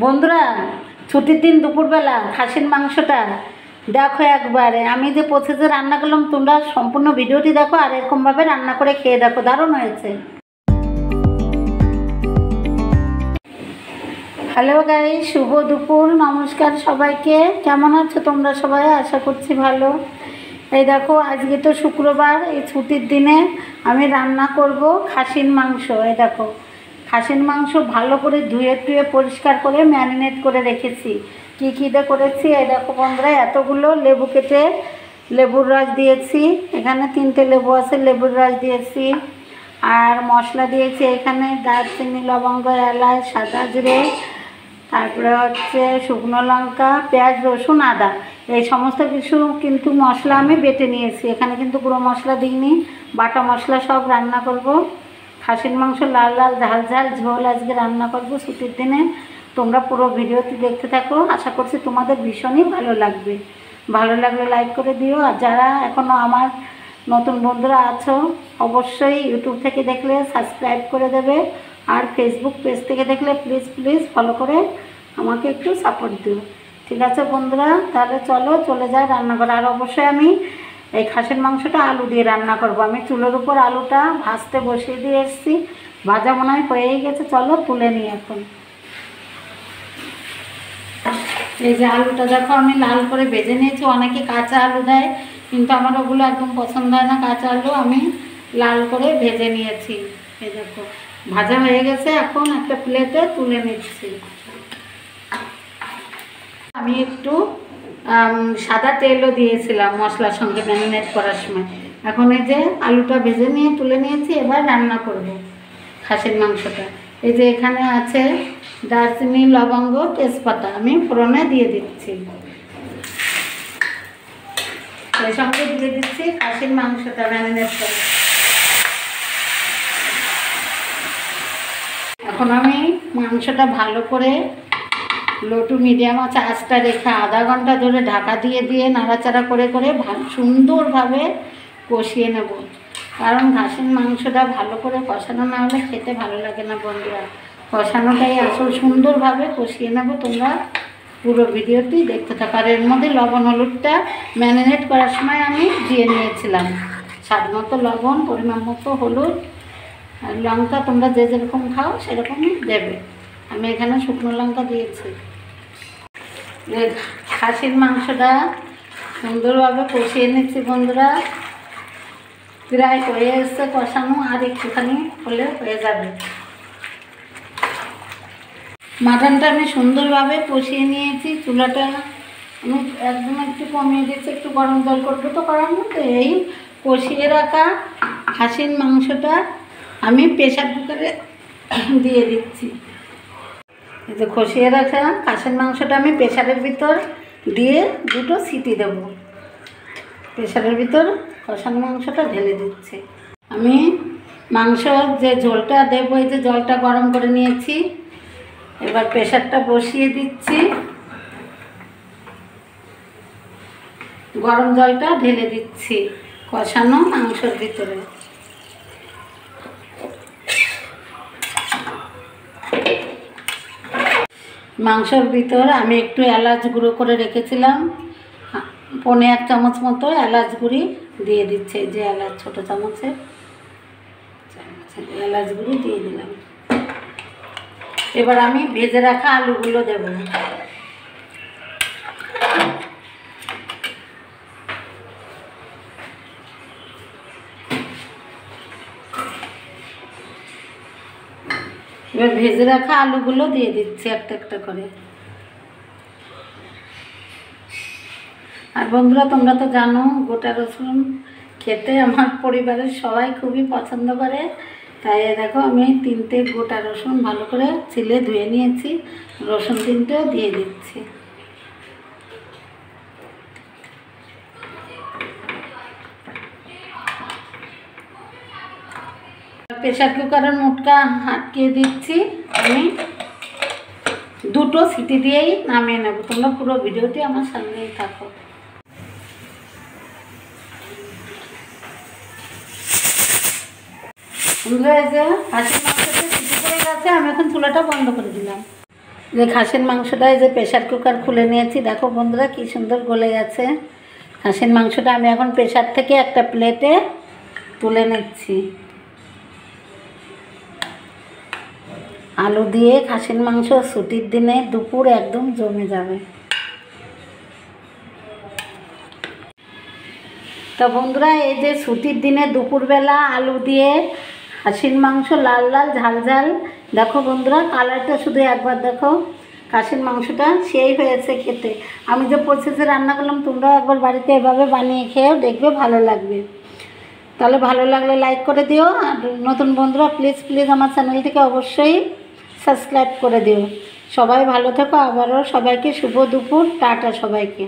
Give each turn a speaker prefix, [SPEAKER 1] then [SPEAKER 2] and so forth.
[SPEAKER 1] বন্ধুরা, ছুটির দিন দুপুরবেলা খাসির মাংসটা দেখো একবারে। আমি যে প্রসেসে রান্না করলাম তোমরা সম্পূর্ণ ভিডিওটি দেখো আর এরকমভাবে রান্না করে খেয়ে দেখো, দারুণ হয়েছে। হ্যালো গাইস, শুভ দুপুর, নমস্কার সবাইকে। কেমন আছো তোমরা সবাই? আশা করছি ভালো। এই দেখো, আজকে তো শুক্রবার, এই ছুটির দিনে আমি রান্না করব খাসির মাংস। এই দেখো, খাসির মাংস ভালো করে ধুয়ে টুয়ে পরিষ্কার করে ম্যারিনেট করে রেখেছি। কী কীটা করেছি এই দেখো বন্ধুরা, এতগুলো লেবু কেটে লেবুর রস দিয়েছি, এখানে 3টে লেবু আছে, লেবুর রস দিয়েছি। আর মশলা দিয়েছি এখানে দারচিনি, লবঙ্গ, এলাচ, সাদা জিরে, তারপরে হচ্ছে শুকনো লঙ্কা, পেঁয়াজ, রসুন, আদা, এই সমস্ত কিছু কিন্তু মশলা আমি বেটে নিয়েছি। এখানে কিন্তু গুঁড়ো মশলা দিইনি, বাটা মশলা সব রান্না করব। খাসির মাংস লাল লাল ঝাল ঝাল ঝোল আজকে রান্না করব ছুটির দিনে। তোমরা পুরো ভিডিওটি দেখতে থাকো, আশা করছি তোমাদের ভীষণই ভালো লাগবে। ভালো লাগলে লাইক করে দিও। আর যারা এখনও আমার নতুন বন্ধুরা আছো অবশ্যই ইউটিউব থেকে দেখলে সাবস্ক্রাইব করে দেবে, আর ফেসবুক পেজ থেকে দেখলে প্লিজ প্লিজ ফলো করে আমাকে একটু সাপোর্ট দিও। ঠিক আছে বন্ধুরা, তাহলে চলো চলে যাই রান্নাঘরে। আর অবশ্যই আমি এই খাসির মাংসটা আলু দিয়ে রান্না করব। আমি চুলের উপর আলুটা ভাজতে বসিয়ে দিয়ে এসেছি, ভাজা মনে হয় হয়েই গেছে। চলো তুলে নিই এখন। এই যে আলুটা দেখো আমি লাল করে ভেজে নিয়েছি। অনেকে কাঁচা আলু দেয়, কিন্তু আমার ওগুলো একদম পছন্দ হয় না কাঁচা আলু। আমি লাল করে ভেজে নিয়েছি। এই দেখো ভাজা হয়ে গেছে, এখন একটা প্লেটে তুলে নিচ্ছি। আমি একটু সাদা তেলও দিয়েছিলাম মশলার সঙ্গে ম্যারিনেট করার সময়। এখন এই যে আলুটা ভেজে নিয়ে তুলে নিয়েছি, এবার রান্না করব খাসির মাংসটা। এই যে এখানে আছে দারচিনি, লবঙ্গ, তেজপাতা, আমি ফোড়নে দিয়ে দিচ্ছি। সেই সঙ্গে দিয়ে দিচ্ছি খাসির মাংসটা ম্যারিনেট করে। এখন আমি মাংসটা ভালো করে লো টু মিডিয়াম আঁচটা রেখে আধা ঘন্টা ধরে ঢাকা দিয়ে দিয়ে নাড়াচাড়া করে করে সুন্দরভাবে কষিয়ে নেব। কারণ খাসির মাংসটা ভালো করে কষানো না হলে খেতে ভালো লাগে না বন্ধুরা। কষানোটাই আসল, সুন্দরভাবে কষিয়ে নেব। তোমরা পুরো ভিডিওটি দেখতে থাকো। আর এর মধ্যে লবণ হলুদটা ম্যারিনেট করার সময় আমি দিয়ে নিয়েছিলাম। স্বাদ মতো লবণ, পরিমাণ মতো হলুদ, আর লঙ্কা তোমরা যে যেরকম খাও সেরকমই দেবে। আমি এখানে শুকনো লঙ্কা দিয়েছি। খাসির মাংসটা সুন্দরভাবে কষিয়ে নিচ্ছি বন্ধুরা। প্রায় হয়ে এসছে কষানো, আর একটুখানি হলে হয়ে যাবে। মাটনটা আমি সুন্দরভাবে কষিয়ে নিয়েছি। চুলাটা আমি একদম একটু কমিয়ে দিয়েছি, একটু গরম জল করবো তো করার মতো। এই কষিয়ে রাখা খাসির মাংসটা আমি প্রেসার কুকারে দিয়ে দিচ্ছি। এই যে কষিয়ে রাখা খাসির মাংসটা আমি প্রেসারের ভিতর দিয়ে 2টো সিটি দেব। প্রেসারের ভিতর কষানো মাংসটা ঢেলে দিচ্ছি। আমি মাংসর যে ঝোলটা দেবো, এই যে জলটা গরম করে নিয়েছি, এবার প্রেসারটা বসিয়ে দিচ্ছি। গরম জলটা ঢেলে দিচ্ছি কষানো মাংসের ভিতরে। মাংসের ভিতর আমি একটু এলাচ গুঁড়ো করে রেখেছিলাম, 1 চামচ মতো এলাচ গুঁড়ি দিয়ে দিচ্ছে। যে এলাচ ছোটো চামচে এলাচ গুঁড়ি দিয়ে দিলাম। এবার আমি ভেজে রাখা আলুগুলো দেব। এবার ভেজে রাখা আলুগুলো দিয়ে দিচ্ছি একটা একটা করে। আর বন্ধুরা তোমরা তো জানো গোটা রসুন খেতে আমার পরিবারের সবাই খুবই পছন্দ করে। তাই দেখো আমি 3টে গোটা রসুন ভালো করে ছিলে ধুয়ে নিয়েছি, রসুন 3টেও দিয়ে দিচ্ছি। প্রেসার কুকারের মুখটা আটকিয়ে দিচ্ছি। আমি 2টো সিটি দিয়েই নামিয়ে নেব। তোমরা পুরো ভিডিওটি আমার সামনেই থাকো। এই যে খাসির মাংসটা সিটি পড়ে গেছে, আমি এখন চুলাটা বন্ধ করে দিলাম। যে খাসির মাংসটা যে প্রেশার কুকার খুলে নিয়েছি, দেখো বন্ধুরা কি সুন্দর গলে গেছে। খাসির মাংসটা আমি এখন প্রেশার থেকে একটা প্লেটে তুলে নিচ্ছি। আলু দিয়ে খাসির মাংস ছুটির দিনে দুপুর একদম জমে যাবে। তো বন্ধুরা এই যে ছুটির দিনে দুপুরবেলা আলু দিয়ে খাসির মাংস লাল লাল ঝাল ঝাল, দেখো বন্ধুরা কালারটা শুধু একবার দেখো। খাসির মাংসটা সেই হয়েছে খেতে। আমি যে প্রসেসে রান্না করলাম তোমরাও একবার বাড়িতে এভাবে বানিয়ে খেয়েও দেখবে, ভালো লাগবে। তাহলে ভালো লাগলে লাইক করে দিও, আর নতুন বন্ধুরা প্লিজ প্লিজ আমার চ্যানেলটিকে অবশ্যই সাবস্ক্রাইব করে দিও। সবাই ভালো থেকো। আবারও সবাইকে শুভ দুপুর, টাটা সবাইকে।